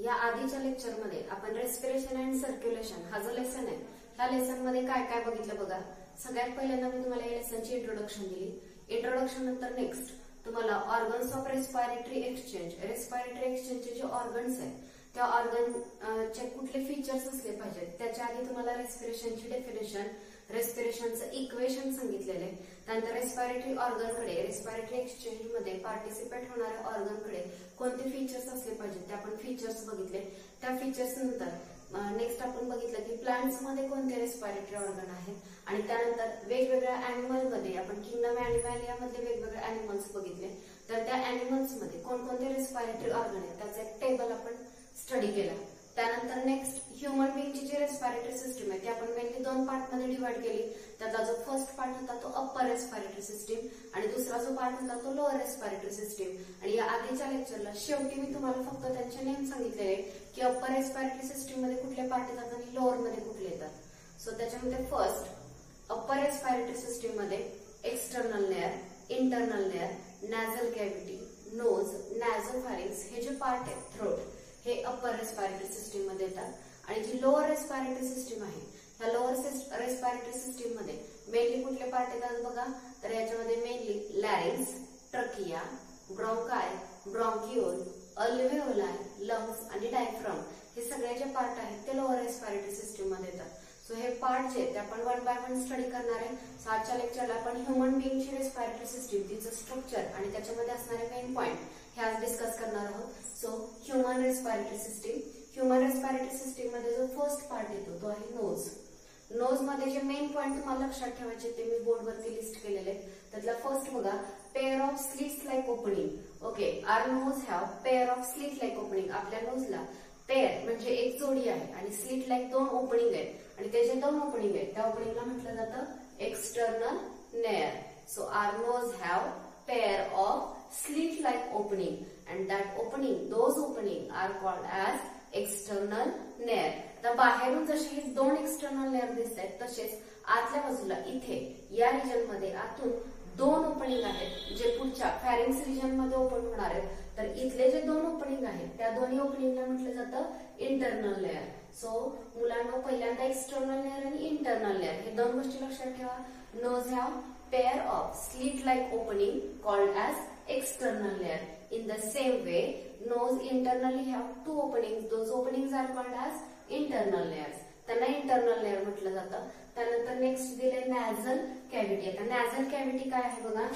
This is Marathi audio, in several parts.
या आधीच्या लेक्चरमध्ये आपण रेस्पिरेशन अँड सर्क्युलेशन हा जो लेसन आहे ह्या लेसन मध्ये काय काय बघितलं बघा. सगळ्यात पहिल्यांदा मी तुम्हाला या लेसनची इंट्रोडक्शन दिली. इंट्रोडक्शन नंतर नेक्स्ट तुम्हाला organs of respiratory exchange, respiratory एक्सचेंजचे जे ऑर्गन्स आहेत त्या ऑर्गनचे कुठले फीचर्स असले पाहिजेत त्याच्या आधी तुम्हाला रेस्पिरेशनची डेफिनेशन, रेस्पिरेशनचं इक्वेशन सांगितलेलं आहे. त्यानंतर रेस्पिरेटरी ऑर्गनकडे, रेस्पिरेटरी एक्सचेंज मध्ये पार्टिसिपेट होणाऱ्या ऑर्गनकडे कोणते फीचर्स असले पाहिजेत ते आपण फीचर्स बघितले. त्या फीचर्स नंतर नेक्स्ट आपण बघितलं की प्लांट्स मध्ये कोणते रेस्पिरेटरी ऑर्गन आहेत आणि त्यानंतर वेगवेगळ्या अॅनिमल मध्ये आपण किंगडम अॅनिमॅलिया मधले वेगवेगळे अॅनिमल्स बघितले. तर त्या अॅनिमल्स मध्ये कोणकोणते रेस्पिरेटरी ऑर्गन आहेत त्याचं एक टेबल आपण स्टडी केला. त्यानंतर नेक्स्ट ह्युमन बिंगची जी रेस्पिरेटरी सिस्टीम आहे ती आपण मेनली दोन पार्ट मध्ये डिवाइड केली. त्यातला जो फर्स्ट पार्ट होता तो अप्पर रेस्पिरेटरी सिस्टीम आणि दुसरा जो पार्ट होता तो लोअर रेस्पिरेटरी सिस्टीम. आणि या आधीच्या लेक्चरला शेवटी मी तुम्हाला फक्त त्यांचे नेम सांगितलेले की अप्पर रेस्पिरेटरी सिस्टीम मध्ये कुठले पार्ट येतात आणि लोअर मध्ये कुठले येतात. सो त्याच्यामध्ये फर्स्ट अप्पर रेस्पिरेटरी सिस्टीम मध्ये external layer, internal layer, nasal cavity, nose, nasopharynx हे जे पार्ट आहेत थ्रोट हे अप्पर रेस्पिरेटरी सिस्टीम मध्ये येतात. आणि जी लोअर रेस्पिरेटरी सिस्टीम आहे ह्या लोअर रेस्पिरेटरी सिस्टीम मध्ये मेनली कुठले पार्ट येतात बघा. तर याच्यामध्ये मेनली लॅरिंग्स, ट्रकिया, ब्रॉन्काय, ब्रॉन्किओल, अल्व्हेओलाय, लंग्स आणि डायफ्राम हे सगळे जे पार्ट आहेत ते लोअर रेस्पिरेटरी सिस्टीम मध्ये येतात. सो हे पार्ट जे ते आपण वन बाय वन स्टडी करणार आहे. आजच्या लेक्चरला आपण ह्युमन बिंगची रेस्पिरेटरी सिस्टीम, तिचं स्ट्रक्चर आणि त्याच्यामध्ये असणारे मेन पॉइंट हे आज डिस्कस करणार आहोत. So human respiratory system, human respiratory system मध्ये जो फर्स्ट पार्ट येतो तो आहे नोज. नोज मध्ये जे मेन पॉइंट तुम्हाला लक्षात ठेवायचे ते मी बोर्डवरती लिस्ट केलेले आहेत. त्यातला फर्स्ट बघा, pair of slits like opening. Okay, R knows have pair of slit like opening. आपल्या नोजला पेअर म्हणजे एक जोडी आहे आणि स्लिट लाईक दोन ओपनिंग आहेत आणि ते जे दोन ओपनिंग आहेत त्या ओपनिंगला म्हटलं जातं external layer. So R knows have pair of slit like opening and that opening, those opening are called as external layer. आता बाहेरून जसे हे दोन एक्सटर्नल लेअर दिसत आहेत तसेच आतल्या बाजूला इथे या रिजन मध्ये आतून दोन ओपनिंग आहेत जे पुढच्या फॅरिंग्स रिजन मध्ये ओपन होणार आहेत. तर इथले जे दोन ओपनिंग आहेत त्या दोन्ही ओपनिंगला म्हटलं जातं इंटरनल लेअर. सो मुलांना पहिल्यांदा एक्सटर्नल लेअर आणि इंटरनल लेअर हे दोन गोष्टी लक्षात ठेवा. Nose have pair of slit-like opening called as external layer. In the same way, nose internally have two openings. Those openings are called as internal layers. त्यांना internal layer म्हटलं जातं. त्यानंतर नेक्स्ट दिले nasal cavity. आता nasal cavity काय आहे बघा.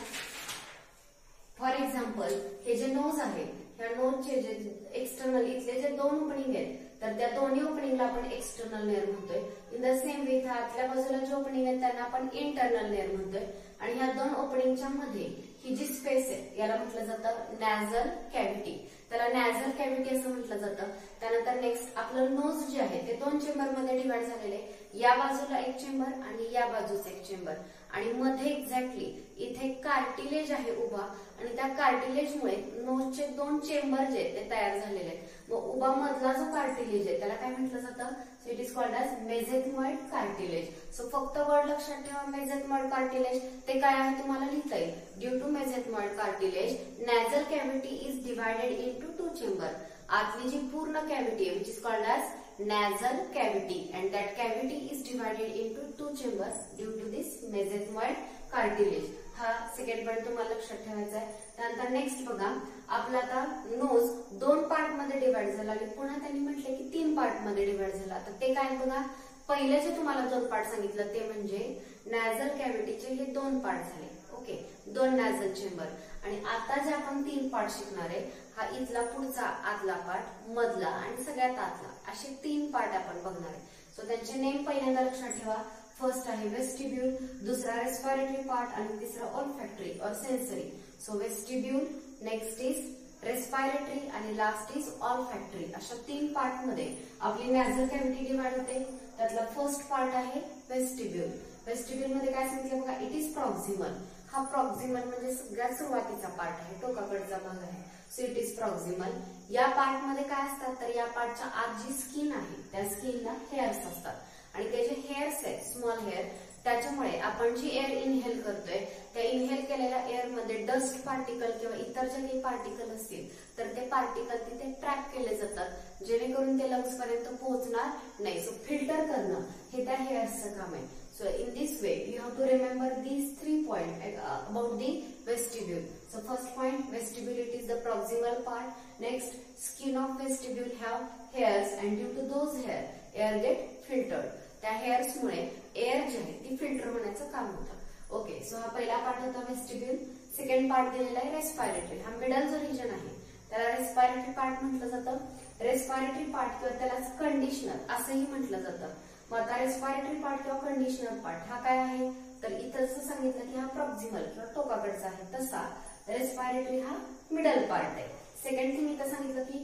फॉर एक्झाम्पल हे जे नोज आहे ह्या नोजचे जे एक्सटर्नल इथले जे दोन ओपनिंग आहेत तर त्या दोन्ही ओपनिंगला आपण एक्सटर्नल लेअर म्हणतोय. इन द सेम वे इथे आतल्या बाजूला जे ओपनिंग आहेत त्यांना आपण इंटरनल लेअर म्हणतोय. आणि ह्या दोन ओपनिंगच्या मध्ये ही जी स्पेस आहे याला म्हटलं जातं नॅझल कॅव्हिटी. त्याला नॅझल कॅव्हिटी असं म्हटलं जातं. त्यानंतर नेक्स्ट आपलं नोज जे आहे ते दोन चेंबर मध्ये डिवाइड झालेले. या बाजूला एक चेंबर आणि या बाजूचा एक चेंबर आणि मध्ये एक्झॅक्टली इथे कार्टिलेज आहे उभा आणि त्या कार्टिलेजमुळे नोजचे दोन चेंबर जे आहेत ते तयार झालेले आहेत. मग उभा मधला जो कार्टिलेज आहे त्याला काय म्हटलं जातं. So it is called as mesethmoid cartilage. So फक्त वर्ड लक्षात ठेवा मेसेथमॉइड कार्टिलेज ते काय आहे तुम्हाला लिहिता येईल. Due to mesethmoid cartilage nasal cavity is divided into two chamber. आतली जी पूर्ण कॅव्हिटी आहे which is called as nasal cavity and that cavity is divided into two chambers due to this mesenteroid cartilage. हा सेकंड पॉइंट तुम्हाला लक्षात ठेवायचा आहे. त्यानंतर नेक्स्ट बघा आपला आता नोज दोन पार्ट मध्ये डिवाइड झाला आणि पुन्हा त्यांनी म्हटलं की तीन पार्ट मध्ये डिवाइड झाला. तर ते काय बघा, पहिले जे तुम्हाला दोन पार्ट सांगितलं ते म्हणजे नॅझल कॅव्हिटीचे हे दोन पार्ट झाले. ओके, दोन नॅझल चेंबर. आणि आता जे आपण तीन पार्ट शिकणार आहे हा इथला पुढचा आतला पार्ट, मधला आणि सगळ्यात आतला असे तीन पार्ट आपण बघणार आहे. सो त्यांचे नेम पहिल्यांदा लक्षात ठेवा. फर्स्ट आहे वेस्टिब्यूल, दुसरा रेस्पिरेटरी पार्ट आणि तिसरा ऑल्फॅक्टरी और sensory. So vestibule, next is respiratory आणि लास्ट इज ऑल्फॅक्टरी. अशा तीन पार्ट मध्ये आपली नॅझल कॅव्हिटी डिवाइड होते. त्यातला फर्स्ट पार्ट आहे वेस्टिब्यूल. वेस्टिब्यूल मध्ये काय सांगितलं बघा, इट इज प्रॉक्सिमल. हा प्रॉक्सिमल म्हणजे सगळ्यात सुरुवातीचा पार्ट आहे, टोकाकडचा भाग आहे. So it is proximal. या पार्ट मध्ये काय असतात तर या पार्टच्या आत जी स्किन आहे त्या स्किनला हेअर्स असतात आणि ते जे हेअर्स आहेत स्मॉल हेअर त्याच्यामुळे आपण जी एअर इनहेल करतोय त्या इनहेल केलेल्या एअर मध्ये डस्ट पार्टिकल किंवा इतर जे काही पार्टिकल असतील तर ते पार्टिकल तिथे ट्रॅप केले जातात जेणेकरून ते लंग्स पर्यंत पोहोचणार नाही. सो फिल्टर करणं हे त्या हेअर्सचं काम आहे. So in this way, you have to remember these 3 points about the vestibule. So first point, vestibularity is the proximal part. Next, skin of vestibule have hairs and due to those hair, air get filtered. त्या hairs मुळे air जे आहे ती फिल्टर होण्याचं काम होतं. ओके, सो हा पहिला पार्ट होता वेस्टिब्यूल. सेकंड पार्ट दिलेला आहे रेस्पिरेटरी. हा मिडल जो रिजन आहे त्याला रेस्पिरेटरी पार्ट म्हटलं जातं. रेस्पिरेटरी पार्ट किंवा त्याला कंडिशनर असंही म्हटलं जातं. मग आता रेस्पिरेटरी पार्ट किंवा कंडिशनर पार्ट हा काय आहे तर इथं सांगितलं की हा प्रॉक्सिमल किंवा टोकाकडचा आहे तसा रेस्पिरेटरी हा मिडल पार्ट आहे. सेकंड थिंग इथं सांगितलं की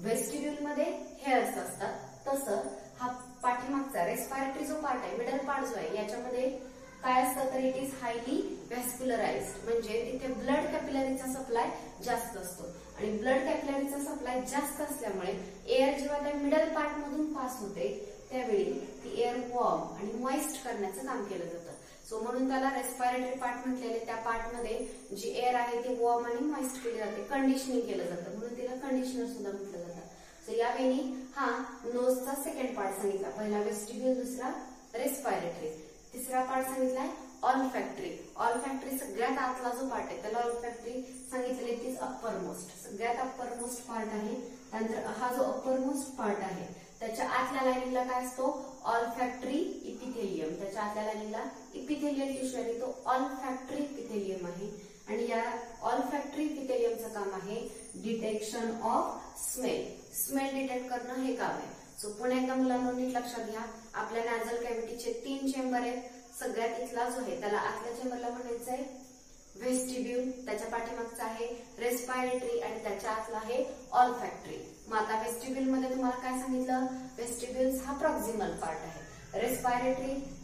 वेस्टिब्यूल मध्ये हेअर्स असतात तसं हा पाठीमागचा रेस्पिरेटरी जो पार्ट आहे मिडल पार्ट जो आहे याच्यामध्ये काय असतं तर इट इज हायली व्हॅस्क्युलराइज्ड म्हणजे तिथे ब्लड कॅपिलरीचा सप्लाय जास्त असतो आणि ब्लड कॅपिलरीचा सप्लाय जास्त असल्यामुळे एअर जेव्हा त्या मिडल पार्ट मधून पास होते त्यावेळी ती एअर वॉर्म आणि मॉइस्ट करण्याचं काम केलं जातं. सो म्हणून त्याला रेस्पिरेटरी पार्ट म्हटलेले. त्या पार्ट मध्ये जी एअर आहे ती वॉर्म आणि मॉइस्ट केली जाते, कंडिशनिंग केलं जातं म्हणून तिला कंडिशनर सुद्धा म्हटलं जातं. सो यावेळी हा नोजचा सेकंड पार्ट सांगितला. पहिला वेस्टिब्यूल, दुसरा रेस्पिरेटरी. तिसरा पार्ट सांगितलाय ऑल्फॅक्टरी. ऑल्फॅक्टरी सगळ्यात आतला जो पार्ट आहे त्याला ऑल्फॅक्टरी सांगितलेली ती अप्पर मोस्ट, सगळ्यात अप्पर मोस्ट पार्ट आहे. त्यानंतर हा जो अप्पर मोस्ट पार्ट आहे त्याच्या आतल्या लाईनिंगला काय असतो ऑल्फॅक्टरी इपिथेलियम. त्याच्या आतल्या लाईनिंगला इपिथेलियल टिश्यू आहे तो ऑल्फॅक्टरी इपिथेलियम आहे आणि या ऑल्फॅक्टरी इपिथेलियमचं काम आहे detection of smell. Smell detect करणं हे काम आहे. सो पुन्हा एकदा मुलांना नीट लक्षात घ्या आपल्या नॅझल कॅव्हिटीचे 3 चेंबर आहेत. सगळ्यात इथला जो आहे त्याला आतल्या चेंबरला म्हणायचं आहे वेस्टिब्यूल, त्याच्या पाठीमागचा आहे रेस्पिरेटरी आणि त्याच्या आतला आहे ऑल्फॅक्टरी. मग आता वेस्टिब्यूल मध्ये तुम्हाला काय सांगितलं वेस्टिब्यूल्स हा प्रॉक्सिमल पार्ट आहे,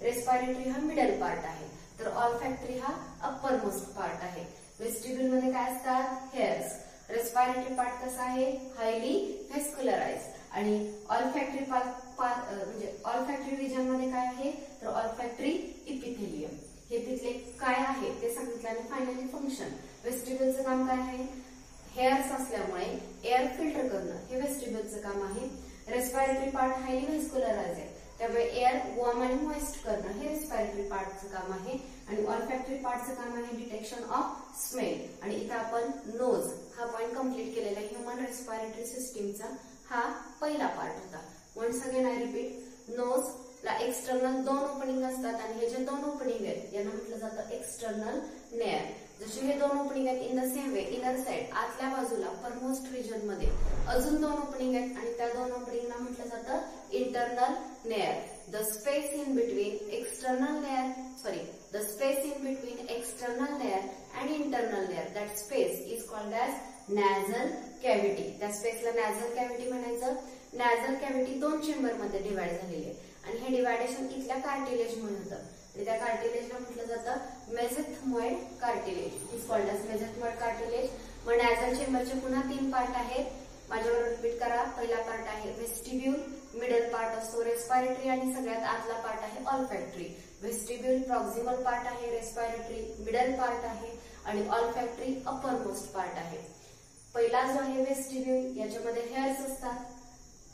रेस्पिरेटरी हा मिडल पार्ट आहे तर ऑल्फॅक्टरी हा अप्पर मोस्ट पार्ट आहे. वेस्टिब्यूल मध्ये काय असतात हेअर्स. रेस्पिरेटरी पार्ट कसा आहे हायली व्हॅस्क्युलराइज्ड आणि ऑल्फॅक्टरी पार्ट म्हणजे ऑल्फॅक्टरी रिजन मध्ये काय आहे तर ऑल्फॅक्टरी इपिथेलियम. हे तिथले काय आहे ते सांगितलं आणि फायनली फंक्शन. वेस्टिब्यूलचं काम काय आहे हेअर्स असल्यामुळे एअर फिल्टर करणं हे वेस्टिब्यूलचं काम आहे. रेस्पिरेटरी पार्ट हायली व्हॅस्क्युलराइज्ड आहे त्यामुळे एअर वॉर्म आणि मॉइस्ट करणं हे रेस्पिरेटरी पार्टचं काम आहे आणि ऑल्फॅक्टरी पार्टचं काम आहे डिटेक्शन ऑफ स्मेल. आणि इथं आपण नोज हा पॉइंट कम्प्लीट केलेला आहे. ह्युमन रेस्पिरेटरी सिस्टीमचा हा पहिला पार्ट होता. Once again I repeat, nose ला एक्सटर्नल 2 ओपनिंग असतात आणि हे जे 2 ओपनिंग आहेत यांना म्हटलं जातं एक्सटर्नल नेअर. जसे हे 2 ओपनिंग आहेत in the same way inner side आतल्या बाजूला परमोस्ट रिजन मध्ये अजून 2 ओपनिंग आहेत आणि त्या 2 ओपनिंगला म्हटलं जातं internal nare. The space in between external nare and internal nare that space is called as nasal cavity. त्या स्पेसला नॅझल कॅव्हिटी म्हणायचं. नॅझल कॅव्हिटी 2 चेंबर मध्ये डिवाइड झालेली आहे आणि हे डिवायडेशन इथल्या कार्टिलेजमुळे होतं आणि त्या कार्टिलेजला म्हटलं जातं mesethmoid cartilage is called as mesethmoid cartilage. मग नॅझल चेंबरचे पुन्हा 3 पार्ट आहेत. माझ्यावर रिपीट करा. पहिला पार्ट आहे वेस्टिब्यूल, मिडल पार्ट असतो रेस्पिरेटरी आणि सगळ्यात आतला पार्ट आहे ऑल्फॅक्टरी. वेस्टिब्यूल प्रॉक्सिमल पार्ट आहे, रेस्पिरेटरी मिडल पार्ट आहे आणि ऑल्फॅक्टरी अप्पर मोस्ट पार्ट आहे. पहिला जो आहे वेस्टिब्यूल याच्यामध्ये हेअर्स असतात.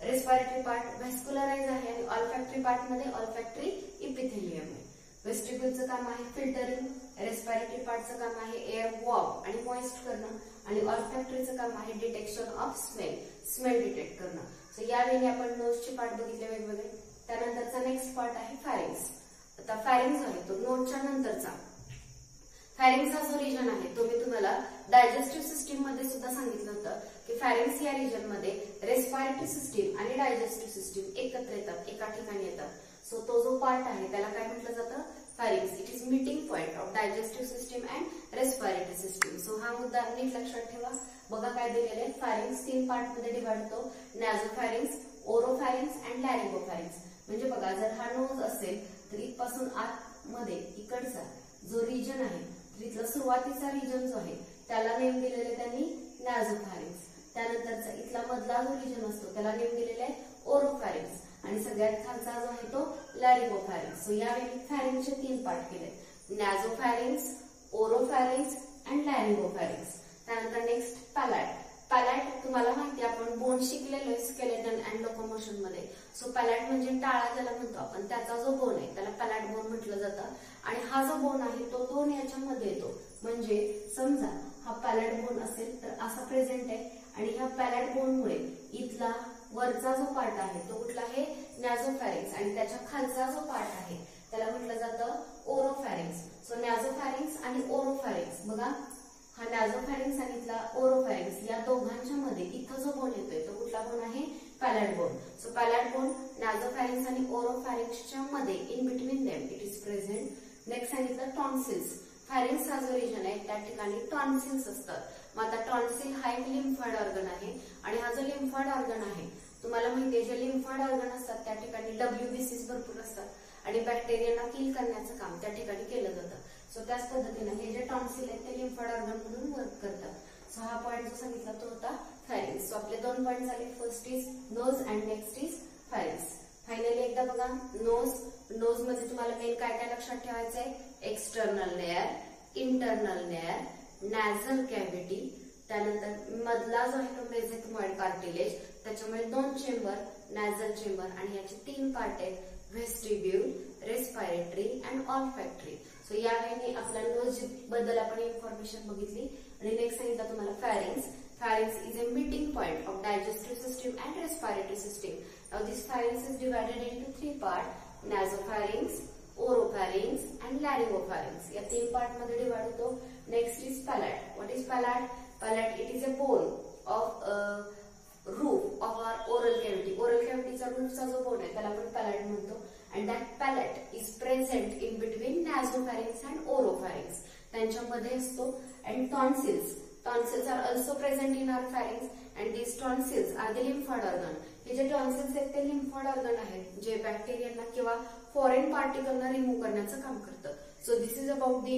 रेस्पिरेटरी पार्ट व्हॅस्क्युलराइज आहे आणि ऑल्फॅक्टरी पार्ट मध्ये ऑल्फॅक्टरी इपिथेलियम आहे. वेस्टिब्यूलचं काम आहे फिल्टरिंग, रेस्पिरेटरी पार्टचं काम आहे एअर वॉर्म आणि मॉइस्ट करणं आणि ऑल्फॅक्टरीचं काम आहे डिटेक्शन ऑफ स्मेल डिटेक्ट करणं. सो यावेळी आपण नोजचे पार्ट बघितले वेगवेगळे. त्यानंतरचा नेक्स्ट पार्ट आहे फॅरिंग्स. आता फॅरिंग्स आहे तो नोजच्या नंतरचा. फॅरिंग्सचा जो रिजन आहे तो मी तुम्हाला डायजेस्टिव्ह सिस्टीम मध्ये सुद्धा सांगितलं होतं की फॅरिंग्स या रिजन मध्ये रेस्पिरेटरी सिस्टीम आणि डायजेस्टिव्ह सिस्टीम एकत्र येतात, एका ठिकाणी येतात. सो तो जो पार्ट आहे त्याला काय म्हटलं जातं pharynx. It is meeting point of digestive system and respiratory system. So हा मुद्दा नीट लक्षात ठेवा. बघा काय दिलेले आहे. फॅरिंग्स 3 पार्ट मध्ये डिवाइड होतो. नॅझोफॅरिंग्स, ओरोफॅरिंग्स अँड लॅरिंगोफॅरिंग्स. म्हणजे बघा जर हा नोज असेल तर इथपासून आतमध्ये इकडचा जो रिजन आहे इथला सुरुवातीचा रिजन जो आहे त्याला नेम दिलेले त्यांनी नॅझोफॅरिंग्स. त्यानंतरचा इथला मधला जो रिजन असतो त्याला नेम दिलेला आहे ओरोफॅरिंग्स आणि सगळ्यात खालचा जो आहे तो लॅरिंगोफॅरिंक्स. सो यावेळी फॅरिंगचे 3 पार्ट केले, नॅझोफॅरिंक्स, ओरोफॅरिंक्स अँड लॅरिंगोफॅरिंक्स. त्यानंतर नेक्स्ट पॅलॅट. पॅलॅट तुम्हाला माहिती आपण बोन शिकलेलो आहे स्केलेटन अँड लोकोमोशन मध्ये. सो पॅलॅट म्हणजे टाळा ज्याला म्हणतो आपण, त्याचा जो बोन आहे त्याला पॅलॅट बोन म्हटलं जातं. आणि हा जो बोन आहे तो 2 याच्यामध्ये येतो. म्हणजे समजा हा पॅलॅट बोन असेल तर असा प्रेझेंट आहे, आणि ह्या पॅलॅट बोनमुळे इथला वरचा जो पार्ट आहे तो कुठला आहे, नॅझोफॅरिंक्स, आणि त्याच्या खालचा जो पार्ट आहे त्याला म्हटलं जातं ओरोफॅरिंक्स. सो नॅझोफॅरिंक्स आणि ओरोफॅरिंक्स बघा, हा नॅझोफॅरिंक्स आणि इथला ओरोफॅरिंक्स या दोघांच्या मध्ये इथं जो बोन येतोय तो कुठला बोन आहे, पॅलॅट बोन. सो पॅलॅट बोन नॅझोफॅरिंक्स आणि ओरोफॅरिंक्सच्या मध्ये in between them it is present. Next सांगितलं टॉन्सिल्स. फॅरिंक्स हा जो रिजन आहे त्या ठिकाणी टॉन्सिल्स असतात. मग आता टॉन्सिल हा एक लिम्फॉइड ऑर्गन आहे, आणि हा जो लिम्फॉइड ऑर्गन आहे तुम्हाला माहितीये जे लिम्फॉइड ऑर्गन असतात त्या ठिकाणी WBCs भरपूर असतात, आणि बॅक्टेरियाला किल करण्याचं काम त्या ठिकाणी केलं जातं. सो त्याच पद्धतीने हे जे टॉन्सिल आहेत ते लिम्फॉइड ऑर्गन म्हणून वर्क करतात. सो हा पॉईंट जो सांगितला तो होता फॅरिंक्स. सो आपले 2 पॉईंट झाले, first is nose and next is pharynx. Finally एकदा बघा, नोज. नोज मध्ये तुम्हाला मेन काय काय लक्षात ठेवायचंय, external layer, internal layer, nasal cavity, त्यानंतर मधला जो आहे तो मेसेंटमॉइड कार्टिलेज, त्याच्यामुळे 2 चेंबर, नॅझल चेंबर, आणि याचे 3 पार्ट आहेत, व्हेस्टिब्यूल, रेस्पिरेटरी अँड ऑल्फॅक्टरी. सो यावेळी आपल्या नोज बद्दल आपण इन्फॉर्मेशन बघितली. आणि नेक्स्ट सांगितलं तुम्हाला फॅरिंक्स. Pharynx is a meeting point of digestive system and respiratory system. Now this pharynx is divided into 3 parts: nasopharynx, oropharynx and laryngopharynx. या 3 पार्ट मध्ये डिवाइड होतो. Next is palate. What is palate? Palate it is a bone of roof of our oral cavity. Oral cavity चा roof चा जो bone आहे त्याला आपण palate म्हणतो. And that palate is present in between nasopharynx and oropharynx. त्यांच्यामध्ये असतो. And tonsils. Tonsils are also present in our pharynx, and these tonsils are the lymphoid organ. हे जे tonsils आहेत ते lymphoid organ आहेत जे बॅक्टेरियांना किंवा फॉरेन पार्टिकलना रिमूव्ह करण्याचं काम करतात. So this is about the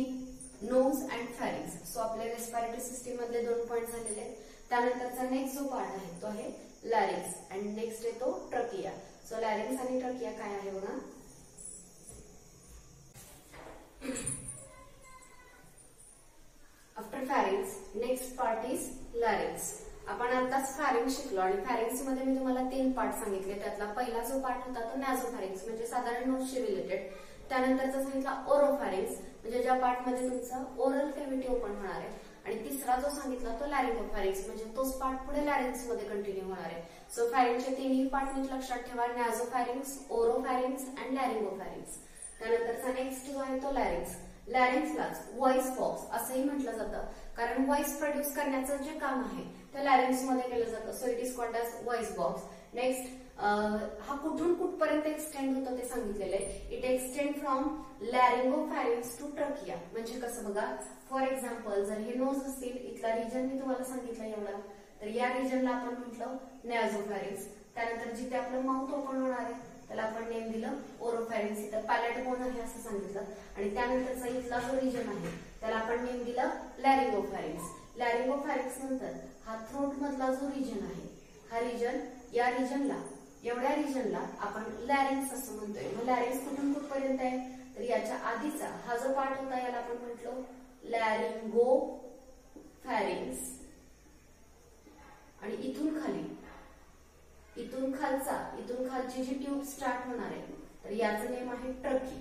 nose and pharynx. So आपल्या रेस्पिरेटरी सिस्टीम मधले 2 पॉईंट झालेले आहेत. त्यानंतरचा नेक्स्ट जो पार्ट आहे तो आहे लॅरिंक्स, अँड नेक्स्ट येतो ट्रकिया. सो लॅरिंक्स आणि ट्रकिया काय आहे बघा. After pharynx next part is larynx. आपण आताच फॅरिंक्स शिकलो, आणि फॅरिंक्स मध्ये मी तुम्हाला 3 पार्ट सांगितले. त्यातला पहिला जो पार्ट होता तो नॅझोफॅरिंक्स म्हणजे साधारण नोजशी रिलेटेड. त्यानंतरचा सांगितला ओरोफॅरिंक्स म्हणजे ज्या पार्ट मध्ये तुमचं ओरल कॅव्हिटी ओपन होणार आहे. आणि तिसरा जो सांगितला तो लॅरिंगोफॅरिंक्स म्हणजे तोच पार्ट पुढे लॅरिंक्स मध्ये कंटिन्यू होणार आहे. सो फॅरिंक्सचे 3ही पार्ट नीट लक्षात ठेवा, नॅझोफॅरिंक्स, ओरोफॅरिंक्स अँड लॅरिंगोफॅरिंक्स. त्यानंतरचा नेक्स्ट जो आहे तो लॅरिंक्स. लॅरिंक्सलाच व्हॉइस बॉक्स असंही म्हटलं जातं, कारण व्हॉइस प्रोड्यूस करण्याचं जे काम आहे ते लॅरिंक्स मध्ये केलं जातं. So it is called as voice box. Next हा कुठून कुठपर्यंत एक्सटेंड होतं ते सांगितलेलं आहे. It extend from laryngopharynx to trachea. म्हणजे कसं बघा, फॉर एक्झाम्पल जर हे नोज असतील, इथला रिजन मी तुम्हाला सांगितलं एवढा, तर या रिजनला आपण म्हटलं नॅझोफॅरिंक्स. त्यानंतर जिथे आपलं माउथ ओपन होणार आहे त्याला आपण नेम दिलं ओरोफॅरिंक्स. इथं पॅलेट बोन आहे असं सांगितलं. आणि त्यानंतरचा इथला जो रिजन आहे त्याला आपण नेम दिलं लॅरिंगोफॅरिंक्स. लॅरिंगोफॅरिंक्स नंतर हा थ्रोट मधला जो रिजन आहे, हा रिजन, या रिजनला, एवढ्या रिजनला आपण लॅरिंक्स असं म्हणतोय. मग लॅरिंक्स कुठून कुठपर्यंत आहे, तर याच्या आधीचा हा जो पार्ट होता याला आपण म्हटलो लॅरिंगोफॅरिंक्स. आणि इथून खाली, इथून खालची जी ट्यूब स्टार्ट होणार आहे तर याचं नेम आहे ट्रकी.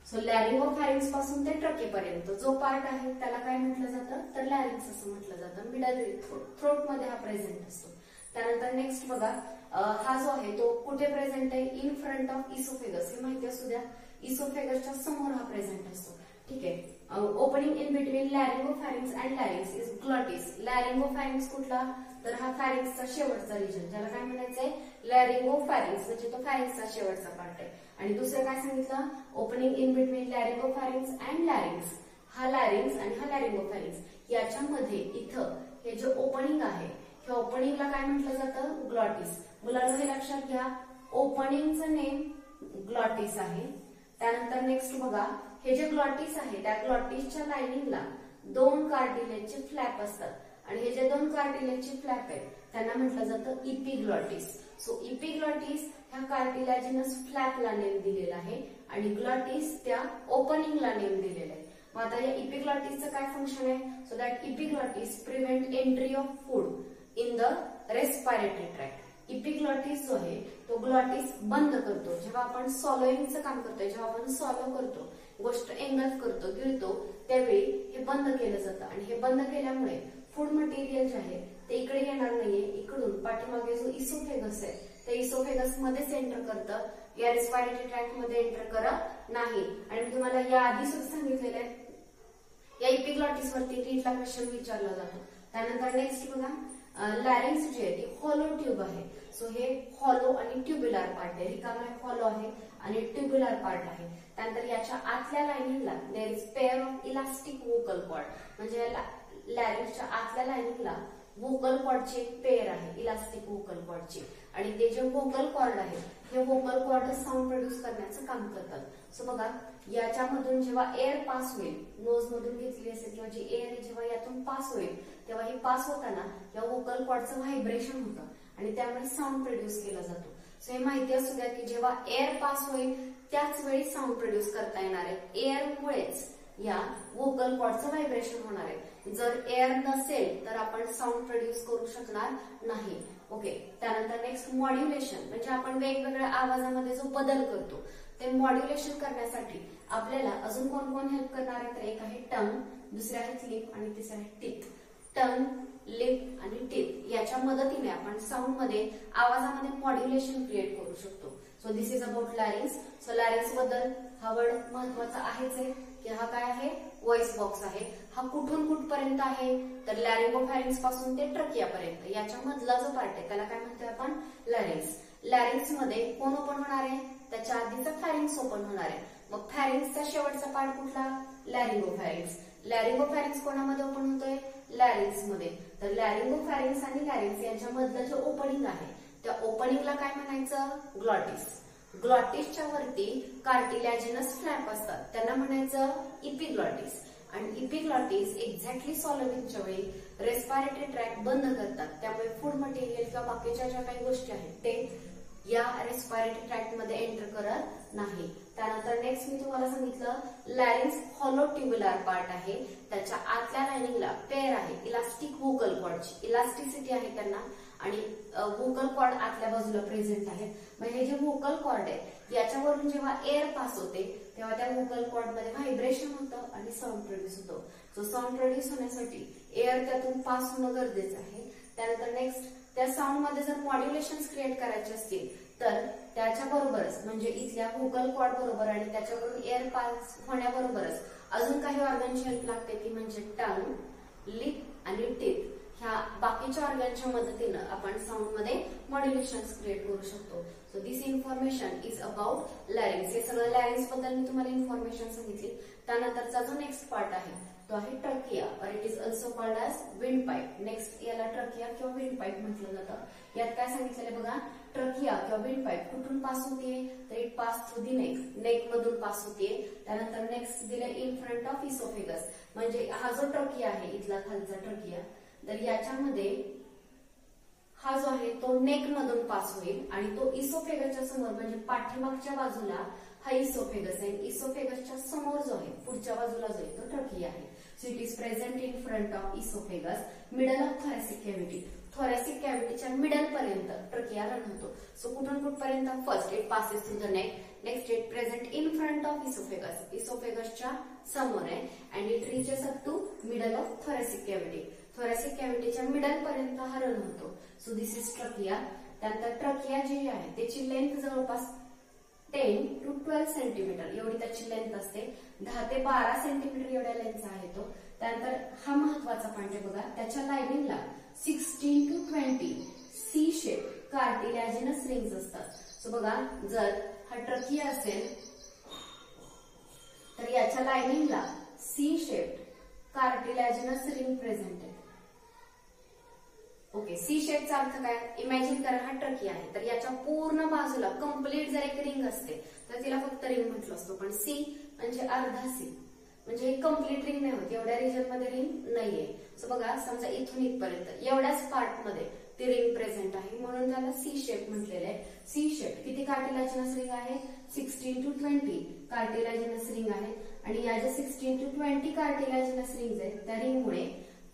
सो लॅरिंगोफॅरिंक्स पासून ते ट्रकीपर्यंत जो पार्ट आहे त्याला काय म्हटलं जातं, तर लॅरिंक्स असं म्हटलं जातं. मिडल थ्रोट मध्ये हा प्रेझेंट असतो. त्यानंतर नेक्स्ट बघा, हा जो आहे तो कुठे प्रेझेंट आहे, इन फ्रंट ऑफ इसोफेगस. हे माहिती असू द्या, इसोफेगसच्या समोर हा प्रेझेंट असतो. ठीक आहे. Opening in between laryngopharynx and larynx is glottis. Laryngopharynx कुठला, तर हा फॅरिंक्सचा शेवटचा रिजन, ज्याला काय म्हणायचंय लॅरिंगोफॅरिंक्स म्हणजे तो फॅरिंक्सचा शेवटचा पार्ट आहे. आणि दुसरं काय सांगितलं, opening in between laryngopharynx and लॅरिंक्स. हा लॅरिंक्स आणि हा लॅरिंगोफॅरिंक्स याच्यामध्ये इथं हे जे ओपनिंग आहे, ह्या ओपनिंगला काय म्हटलं जातं, ग्लॉटिस. मुलांना हे लक्षात घ्या, ओपनिंगचं नेम ग्लॉटिस आहे. त्यानंतर नेक्स्ट बघा, हे जे ग्लॉटिस आहे त्या ग्लॉटिसच्या लाइनिंगला 2 कार्टिलेजचे फ्लॅप असतात. आणि हे जे दोन कार्टिलेजचे फ्लॅप आहेत त्यांना म्हटलं जातं इपिग्लॉटिस. सो इपिग्लॉटिस ह्या कार्टिलॅजिनस फ्लॅपला नेम दिलेला आहे आणि ग्लॉटिस त्या ओपनिंगला नेम दिलेला आहे. मग आता या इपिग्लॉटिसचं काय फंक्शन आहे? So that epiglottis prevent entry of food in the respiratory tract. Epiglottis जो आहे तो ग्लॉटिस बंद करतो. जेव्हा आपण सॉलोइंगचं काम करतोय, जेव्हा आपण सॉलो करतो, गोष्ट एंगल्फ करतो, गिळतो, त्यावेळी हे बंद केलं जातं आणि हे बंद केल्यामुळे फूड मटेरियल जे आहे ते इकडे येणार नाहीये. इकडून पाठीमागे जो इसोफेगस आहे त्या इसोफेगस मध्येच एंटर करतं, या रेस्पिरेटरी ट्रॅक्ट मध्ये एंटर करत नाही. आणि मी तुम्हाला या आधी सुद्धा सांगितलेलं आहे या इपिग्लॉटिस वरती नीटला क्वेश्चन विचारला जातो. त्यानंतर नेक्स्ट बघा, लॅरिंग्स जे आहे ती हॉलो ट्यूब आहे. सो हे हॉलो आणि ट्युब्युलर पार्ट आहे, रिकामा हॉलो आहे आणि ट्युब्युलर पार्ट आहे. त्यानंतर याच्या आतल्या लाइनिंगला there is pair of elastic vocal cord. म्हणजे लॅरिंग्सच्या आतल्या लाइनिंगला वोकल कॉर्डची एक पेअर आहे, इलास्टिक वोकल कॉर्डची. आणि ते जे वोकल कॉर्ड आहे हे वोकल कॉर्ड साऊंड प्रोड्यूस करण्याचं काम करतात. सो बघा, याच्यामधून जेव्हा एअर पास होईल, नोज मधून घेतली असेल किंवा जी एअर जेव्हा यातून पास होईल तेव्हा हे पास होताना या वोकल कॉर्डचं व्हायब्रेशन होतं आणि त्यामुळे साऊंड प्रोड्यूस केला जातो. सो हे माहिती असू द्या की जेव्हा एअर पास होईल त्याच वेळी साऊंड प्रोड्यूस करता येणार आहे. एअरमुळेच या वोकल कॉर्डचं व्हायब्रेशन होणार आहे. जर एअर नसेल तर आपण साऊंड प्रोड्यूस करू शकणार नाही. ओके. त्यानंतर नेक्स्ट मॉड्युलेशन, म्हणजे आपण वेगवेगळ्या आवाजामध्ये जो बदल करतो ते मॉड्युलेशन करण्यासाठी आपल्याला अजून कोण कोण हेल्प करणार आहे? तर एक आहे टंग, दुसरे आहेत लिप आणि तिसरे आहे टीथ. टंग, लिप आणि टीथ याच्या मदतीने आपण साऊंड मध्ये आवाजामध्ये मॉड्युलेशन क्रिएट करू शकतो. So this is about larynx. So larynx बद्दल हा वर्ड महत्वाचा आहेच आहे की हा काय आहे? व्हॉइस बॉक्स आहे. हा कुठून कुठपर्यंत आहे? तर लॅरिंगोफॅरिंग्स पासून ते ट्रकियापर्यंत याच्या मधला जो पार्ट आहे त्याला काय म्हणतोय आपण? लॅरिंग्स. लॅरिंग्स मध्ये कोण ओपन होणार आहे? त्याच्या आधीचा फॅरिंग्स ओपन होणार आहे. मग फॅरिंग्सचा शेवटचा पार्ट कुठला? लॅरिंगोफॅरिंग्स. लॅरिंगोफॅरिंग्स कोणामध्ये ओपन होतोय? लॅरिंग्स मध्ये. तर लॅरिंगोफॅरिंग्स आणि लॅरिंग्स यांच्या मधलं जे ओपनिंग आहे त्या ओपनिंगला काय म्हणायचं? ग्लॉटिस. ग्लॉटिसच्या वरती कार्टिलॅजिनस फ्लॅप असतात त्यांना म्हणायचं इपिग्लॉटिस. आणि इपिग्लॉटिस एक्झॅक्टली सॉलोइंगच्या वेळी रेस्पिरेटरी ट्रॅक्ट बंद करतात. त्यामुळे फूड मटेरियल किंवा बाकीच्या ज्या काही गोष्टी आहेत ते या रेस्पिरेटरी ट्रॅक्ट मध्ये एंटर करत नाही. त्यानंतर नेक्स्ट मी तुम्हाला सांगितलं लॅरिंग्स हॉलो ट्युब्युलर पार्ट आहे. त्याच्या आतल्या लाइनिंगला पेअर आहे इलास्टिक वोकल कॉर्डची. इलास्टिसिटी आहे त्यांना आणि वोकल कॉर्ड आतल्या बाजूला प्रेझेंट आहेत. म्हणजे हे जे वोकल कॉर्ड आहे याच्यावरून जेव्हा एअर पास होते तेव्हा त्या वोकल कॉर्ड मध्ये व्हायब्रेशन होतं आणि साऊंड प्रोड्यूस होतो. सो साऊंड प्रोड्यूस होण्यासाठी एअर त्यातून पास होणं गरजेचं आहे. त्यानंतर नेक्स्ट त्या साऊंड मध्ये जर मॉड्युलेशन क्रिएट करायचे असतील तर त्याच्या बरोबरच म्हणजे इथल्या वोकल कॉर्ड बरोबर आणि त्याच्यावरून एअर पास होण्याबरोबरच अजून काही ऑर्गनची हेल्प लागते ती म्हणजे टंग, लिप आणि टीथ. ह्या बाकीच्या ऑर्गनच्या मदतीनं आपण साऊंड मध्ये मॉड्युलेशन क्रिएट करू शकतो. So this information is about larynx. हे सगळं लॅरिंग्स बद्दल मी तुम्हाला इन्फॉर्मेशन सांगितली. त्यानंतरचा जो नेक्स्ट पार्ट आहे तो आहे ट्रकिया और it is also called as wind pipe. Next याला ट्रकिया किंवा विंड पाईप म्हटलं जातं. यात काय सांगितलेलं बघा, ट्रकिया किंवा विंड पाईप कुठून पास होतीये? तर it pass through the neck. Neck मधून पास होतीये. त्यानंतर नेक्स्ट दिले इन फ्रंट ऑफ इसोफेगस. म्हणजे हा जो ट्रकिया आहे इथला खालचा ट्रकिया, तर याच्यामध्ये हा जो आहे तो नेक मधून पास होईल आणि तो इसोफेगसच्या समोर म्हणजे पाठीमागच्या बाजूला हा इसोफेगस आहे. इसोफेगसच्या समोर जो आहे पुढच्या बाजूला जो आहे तो ट्रकिया आहे. So it is present in front of oesophagus, middle of thoracic cavity. Thoracic कॅव्हिटीच्या मिडल पर्यंत ट्रकिया रन होतो. सो कुठून कुठपर्यंत? First it passes through the neck. Next it present in front of oesophagus. इसोफेगसच्या समोर आहे and it reaches up to middle of thoracic cavity. Thoracic कॅव्हिटीच्या मिडल पर्यंत हा रन होतो. So this is trachea. त्यानंतर ट्रकिया जी आहे त्याची लेंथ जवळपास 10 to 12 सेंटीमीटर एवढी त्याची लेंथ असते. 10 ते 12 सेंटीमीटर एवढ्या लेंथचा आहे तो. त्यानंतर हा महत्वाचा पॉइंट आहे बघा, त्याच्या लाइनिंगला 16 to 20 सी शेप कार्टिलॅजिनस रिंग्स असतात. सो बघा, जर हा ट्रकिया असेल तर याच्या लाइनिंगला सी शेप कार्टिलॅजिनस रिंग प्रेझेंट आहे. ओके, सी शेपचा अर्थ काय? इमॅजिन करा हा ट्रकिया आहे तर याच्या पूर्ण बाजूला कम्प्लीट जर एक रिंग असते तर तिला फक्त रिंग म्हटलं असतो. पण सी म्हणजे अर्धा सी. म्हणजे कम्प्लीट रिंग नाही होत, एवढ्या रिजन मध्ये रिंग नाहीये. सो बघा, समजा इथून इथपर्यंत एवढ्याच पार्ट मध्ये ती रिंग प्रेझेंट आहे, म्हणून त्याला सी शेप म्हटलेलं आहे. C shape. किती कार्टिलाजिनस रिंग आहे? 16 to 20 कार्टिलाजिनस रिंग आहे. आणि या ज्या 16 to 20 कार्टिलाजिनस रिंग्स आहेत, त्या रिंगमुळे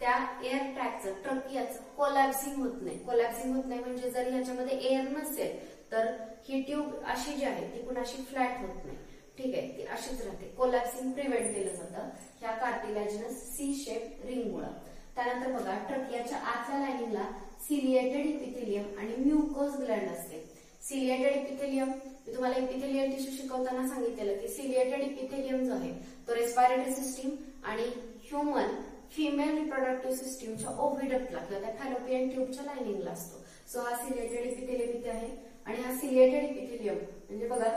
त्या एअर ट्रॅकचं, ट्रकियाचं कोलॅप्सिंग होत नाही. कोलॅप्सिंग होत नाही म्हणजे जर ह्याच्यामध्ये एअर नसेल तर ही ट्यूब अशी जी आहे ती पुन्हा अशी फ्लॅट होत नाही. ठीक आहे, ती अशीच राहते. कोलॅप्सिंग प्रिव्हेंट केलं जातं ह्या कार्टिलाजिनस सी शेप रिंगमुळे. त्यानंतर बघा, ट्रकियाच्या आतल्या लाइनिंगला सिलिएटेड इपिथेलियम आणि म्युकोस ग्लँड असते. सिलिएटेड इपिथेलियम, मी तुम्हाला इपिथेलियल टिश्यू शिकवताना सांगितलेलं की सिलिएटेड इपिथेलियम जो आहे तो रेस्पिरेटरी सिस्टीम आणि ह्युमन फिमेल रिप्रोडक्टिव्ह सिस्टीमच्या ओव्हिडक्टला किंवा त्या फॅलोपियन ट्यूबच्या लाइनिंगला असतो. सो हा सिलिएटेड इपिथेलियम इथे आहे. आणि हा सिलिएटेड इपिथेलियम म्हणजे बघा,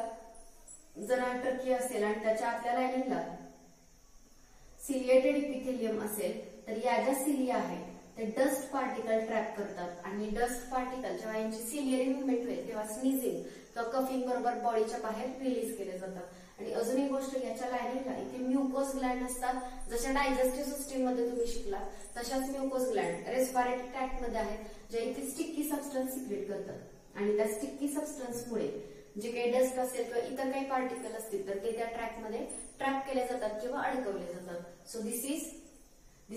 जर हा ट्रकिया असेल आणि त्याच्या आतल्या लाइनिंगला सिलिएटेड इपिथेलियम असेल तर या ज्या सिलिया आहेत ते डस्ट पार्टिकल ट्रॅप करतात आणि डस्ट पार्टिकल जेव्हा यांची सिलियरी मुवमेंट होईल तेव्हा स्नीझिंग किंवा कफिंग बरोबर बॉडीच्या बाहेर रिलीज केले जातात. आणि अजून एक गोष्ट, याच्या लाइनिंगला इथे म्युकोस ग्लँड असतात. जशा डायजेस्टिव्ह सिस्टीम मध्ये तुम्ही शिकलात तशाच म्युकोस ग्लँड रेस्पिरेटरी ट्रॅक्ट मध्ये आहेत, जे इथे स्टिकी सबस्टन्स सिक्रेट करतात. आणि त्या स्टिकी सबस्टन्समुळे जे काही डस्ट असेल किंवा इतर काही पार्टिकल असतील तर ते त्या ट्रॅक मध्ये ट्रॅप केले जातात किंवा अडकवले जातात. So this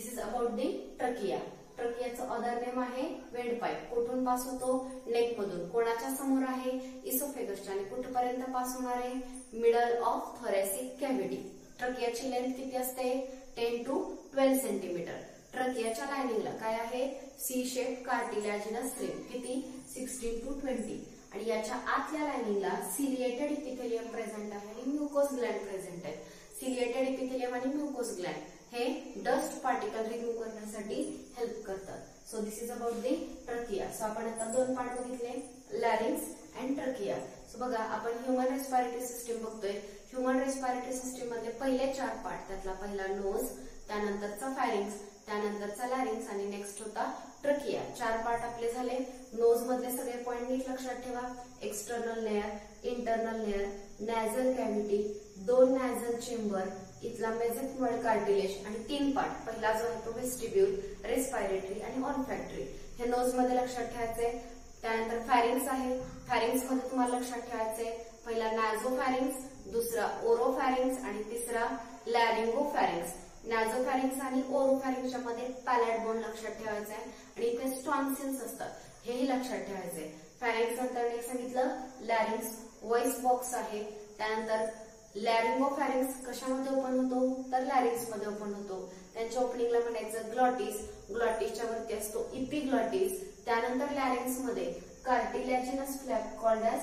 is about the trachea. ट्रकियाचं अदर नेम आहे वेंडपाईप. कुठून पास होतो? नेक मधून. कोणाच्या समोर आहे? इसोफेगसच्या. आणि कुठपर्यंत पास होणार आहे? Middle of thoracic cavity. ट्रकियाची लेंथ किती असते? 10 to 12 सेंटीमीटर. ट्रकियाच्या लाइनिंगला काय आहे? C shape cartilaginous ring. किती? 16 to 20. आणि याच्या आतल्या लाइनिंगला सिलिएटेड इपिथेलियम प्रेझेंट आहे आणि म्युकोस ग्लँड प्रेझेंट आहे. सिलिएटेड इपिथेलियम आणि म्युकोस ग्लँड हे डस्ट पार्टिकल रिमूव्ह करण्यासाठी हेल्प करतात. So this is about the trachea. So आपण आता दोन पार्ट बघितले, लॅरिंग्स अँड ट्रकिया. सो बघा, आपण ह्युमन रेस्पिरेटरी सिस्टीम बघतोय. ह्युमन रेस्पिरेटरी सिस्टीम मधले पहिले 4 पार्ट, त्यातला पहिला नोज, त्यानंतरचा फॅरिंग्स, त्यानंतरचा लॅरिंग्स आणि नेक्स्ट होता ट्रकिया. 4 पार्ट आपले झाले. नोज मधले सगळे पॉइंट नीट लक्षात ठेवा. External layer, internal layer, nasal cavity, 2 nasal chamber, इथला मेसेंकिमल कार्टिलेज आणि 3 पार्ट. पहिला जो आहे तो वेस्टिब्यूल, रेस्पिरेटरी आणि ऑल्फॅक्टरी. हे नोज मध्ये लक्षात ठेवायचे. त्यानंतर फॅरिंग्स आहे. फॅरिंग्स मध्ये तुम्हाला लक्षात ठेवायचे, पहिला नॅझोफॅरिंग्स, दुसरा ओरोफॅरिंग्स आणि तिसरा लॅरिंगोफॅरिंग्स. नॅझोफॅरिंग्स आणि ओरोफॅरिंग्सच्या मध्ये पॅलेट बोन लक्षात ठेवायचा आहे आणि इथे टॉन्सिल्स असतात, हेही लक्षात ठेवायचे. फॅरिंग्स नंतर एक सांगितलं लॅरिंग्स, व्हॉइस बॉक्स आहे. त्यानंतर लॅरिंगोफॅरिंग्स कशामध्ये ओपन होतो? तर लॅरिंग्स मध्ये ओपन होतो. त्यांच्या ओपनिंगला म्हणायचं ग्लॉटिस. ग्लॉटिसच्या वरती असतो इपिग्लॉटिस. त्यानंतर लॅरिंग्स मध्ये cartilaginous flap called as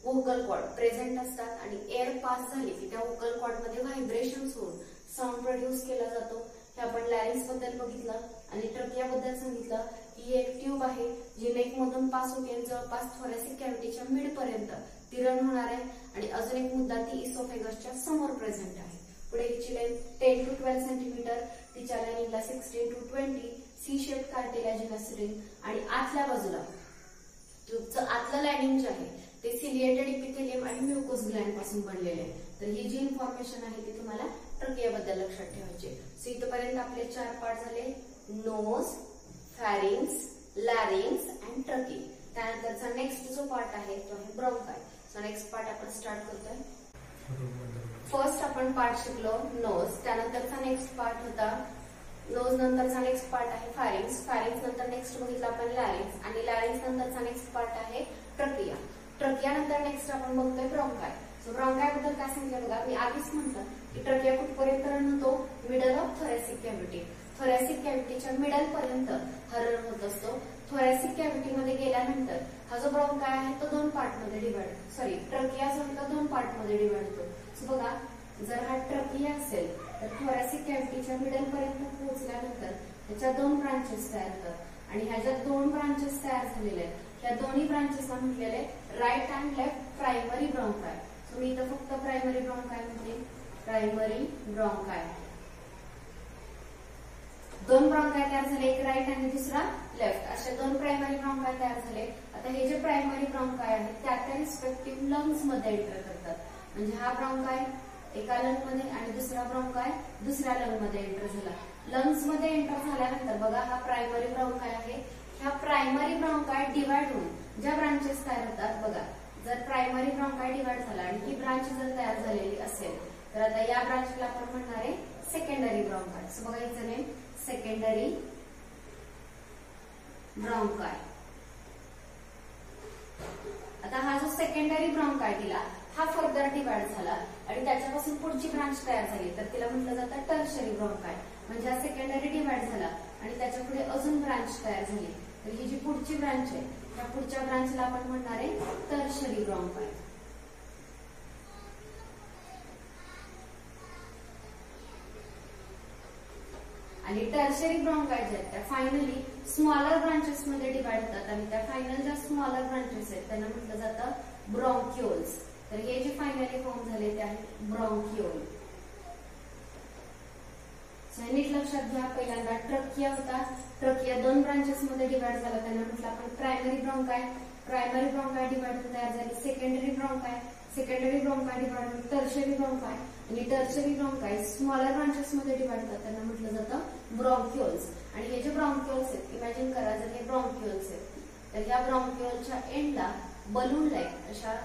vocal cord present असतात आणि एअर पास झाली की त्या व्होकल कॉर्ड मध्ये व्हायब्रेशन्स होऊन साऊंड प्रोड्यूस केला जातो. हे आपण लॅरिंग्स बद्दल बघितलं. आणि ट्रकिया बद्दल सांगितलं की ही एक ट्यूब आहे जी नेक मधून पास होते, जवळपास थोरॅसिक कॅव्हिटीच्या मिड पर्यंत ती रन होणार आहे. आणि अजून एक मुद्दा, ती इसोफेगसच्या समोर प्रेझेंट आहे. पुढे हिची लेंथ 10 to 12 सेंटीमीटर. तिच्या लाइनिंगला 16 to 20 सी शेप कार्टिलॅजिनस रिंग. आणि आतल्या बाजूला ट्यूबचं आतलं लाइनिंग जे आहे ते सिलिएटेड इपिथेलियम आणि म्युकोस ग्लँड पासून बनलेले आहे. तर ही जी इन्फॉर्मेशन आहे ती तुम्हाला ट्रकियाबद्दल लक्षात ठेवायची. सो इथपर्यंत आपले 4 पार्ट झाले, नोज, फॅरिंग्स, लॅरिंग्स अँड ट्रकी. त्यानंतरचा नेक्स्ट जो पार्ट आहे तो आहे ब्रॉन्काय. सो नेक्स्ट पार्ट आपण स्टार्ट करतोय. फर्स्ट आपण पार्ट शिकलो नोज. त्यानंतरचा नेक्स्ट पार्ट होता नोज. नंतरचा नेक्स्ट पार्ट आहे फॅरिंग्स. फॅरिंग्स नंतर नेक्स्ट बघितलं आपण लॅरिंग्स. आणि लॅरिंग्स नंतरचा नेक्स्ट पार्ट आहे ट्रकिया. ट्रकिया नंतर नेक्स्ट आपण बघतोय ब्रॉन्काय. सो ब्रॉन्काय बद्दल काय सांगितलं बघा, मी आधीच म्हटलं की ट्रकिया कुठपर्यंत रन होतो? Middle of thoracic cavity. Thoracic कॅव्हिटीच्या मिडल पर्यंत हा रन होत असतो. थोरॅसिक कॅव्हिटी मध्ये गेल्यानंतर हा जो ब्रॉन्काय आहे तो 2 पार्ट मध्ये डिवाइड, ट्रकिया जो आहे तो 2 पार्ट मध्ये डिवाइड होतो. सो बघा, जर हा ट्रकिया असेल तर थोरॅसिक कॅव्हिटीच्या मिडल पर्यंत पोहोचल्यानंतर त्याच्या 2 ब्रांचेस तयार होतात. आणि ह्या ज्या 2 ब्रांचेस तयार झालेल्या आहेत त्या दोन्ही ब्रांचेसला म्हटलेले right and left primary bronchi. So मी इथं फक्त प्रायमरी ब्रॉन्काय म्हणते, प्रायमरी ब्रॉन्काय. 2 ब्रॉन्काय तयार झाले, एक राईट आणि दुसरा लेफ्ट. असे 2 प्रायमरी ब्रॉन्काय तयार झाले. आता हे जे प्रायमरी ब्रॉन्काय आहेत त्या रिस्पेक्टिव्ह लंग्स मध्ये एंटर करतात. म्हणजे हा ब्रॉन्काय एका लंग मध्ये आणि दुसरा ब्रॉन्काय दुसऱ्या लंग मध्ये एंटर झाला. लंग्स मध्ये एंटर झाल्यानंतर बघा हा प्रायमरी ब्रॉन्काय आहे. ह्या प्रायमरी ब्रॉन्काय डिवाइड होऊन ज्या ब्रांचेस तयार होतात बघा, जर प्रायमरी ब्रॉन्काय डिवाइड झाला आणि ही ब्रांच जर तयार झालेली असेल तर आता या ब्रांचला आपण म्हणणार आहे सेकंडरी ब्रॉन्काय. सो बघा याचं नेम सेकंडरी ब्रॉन्काय. आता हा जो सेकंडरी ब्रॉन्काय दिला हा फर्दर डिवाइड झाला आणि त्याच्यापासून पुढची ब्रांच तयार झाली तर तिला म्हटलं जातं टर्शरी ब्रॉन्काय. म्हणजे हा सेकंडरी डिवाइड झाला आणि त्याच्या पुढे अजून ब्रांच तयार झाली तर ही जी पुढची ब्रांच आहे त्या पुढच्या ब्रांचला आपण म्हणणार आहे टर्शरी ब्रॉन्काय. आणि टर्शरी ब्रॉन्काय जे आहेत त्या फायनली स्मॉलर ब्रांचेस मध्ये डिवाइड होतात आणि त्या फायनल ज्या स्मॉलर ब्रांचेस आहेत त्यांना म्हटलं जातं ब्रॉन्क्युल्स. तर हे जे फायनली फॉर्म झाले ते आहेत ब्रॉन्क्युल. नीट लक्षात घ्या, पहिल्यांदा ट्रकिया होता. ट्रकिया दोन ब्रांचेस मध्ये डिवाइड झाला, त्यांना म्हटलं आपण प्रायमरी ब्रॉन्काय. प्रायमरी ब्रॉन्काय डिवाइड होऊन तयार झाली सेकंडरी ब्रॉन्काय. सेकंडरी ब्रॉन्काय डिवाइड होऊन टर्शरी ब्रॉन्काय आणि टर्शरी ब्रॉन्काय स्मॉलर ब्रांचेस मध्ये डिवाइड होतात त्यांना म्हटलं जातं ब्रॉन्क्युल्स. आणि हे जे ब्रॉन्क्युल्स आहेत इमॅजिन करा, जर हे ब्रॉन्क्युल्स आहेत तर या ब्रॉन्क्युलच्या एंडला बलून लाईक अशा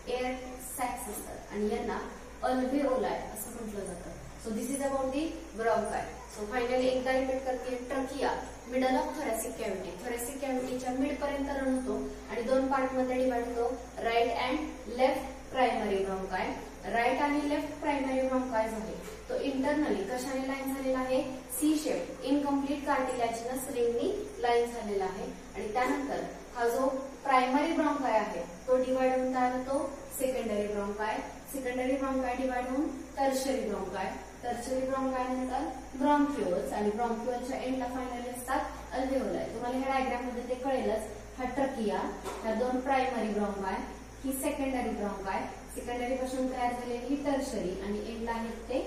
एअर सॅक्स असतात आणि यांना अल्व्हेओलाय असं म्हटलं जातं. So this is about the bronchi. So finally एकदा रिपीट करते, trachea middle of thoracic cavity. Thoracic कॅव्हिटीच्या मिड पर्यंत रन होतो आणि दोन पार्ट मध्ये डिवाइड होतो, right and left primary bronchi. Right आणि लेफ्ट प्रायमरी ब्रॉन्काय आहे तो इंटरनली कशाने लाईन झालेला आहे, सी शेप इनकम्प्लीट कार्टिलॅजिनस रिंगनी लाईन झालेला आहे. आणि त्यानंतर हा जो प्रायमरी ब्रॉन्काय आहे तो डिवाइड होऊन तयार होतो सेकंडरी ब्रॉन्काय. सेकंडरी ब्रॉन्काय डिवाइड होऊन टर्शरी ब्रॉन्काय. टर्शरी ब्रॉन्काय नंतर ब्रॉन्क्युल्स आणि ब्रॉन्क्युलच्या एंडला फायनली असतात अल्व्हेओलाय. तुम्हाला ह्या डायग्राम मध्ये ते कळेलच. हा ट्रकिया, ह्या दोन प्रायमरी ब्रॉन्काय, ही सेकंडरी ब्रॉन्काय. सेकंडरी पासून तयार झालेली ही टर्शरी आणि एंडला आहेत ते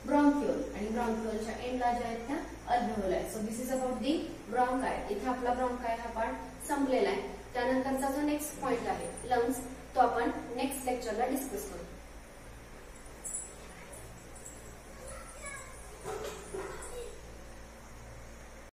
ब्रॉन्क्युल आणि ब्रॉन्क्युलच्या एंडला ज्या आहेत त्या alveoli. So this is about the bronchi. इथे आपला ब्रॉन्काय हा पार्ट संपलेला आहे. त्यानंतरचा जो नेक्स्ट पॉइंट आहे लंग्स तो आपण नेक्स्ट लेक्चरला डिस्कस करू.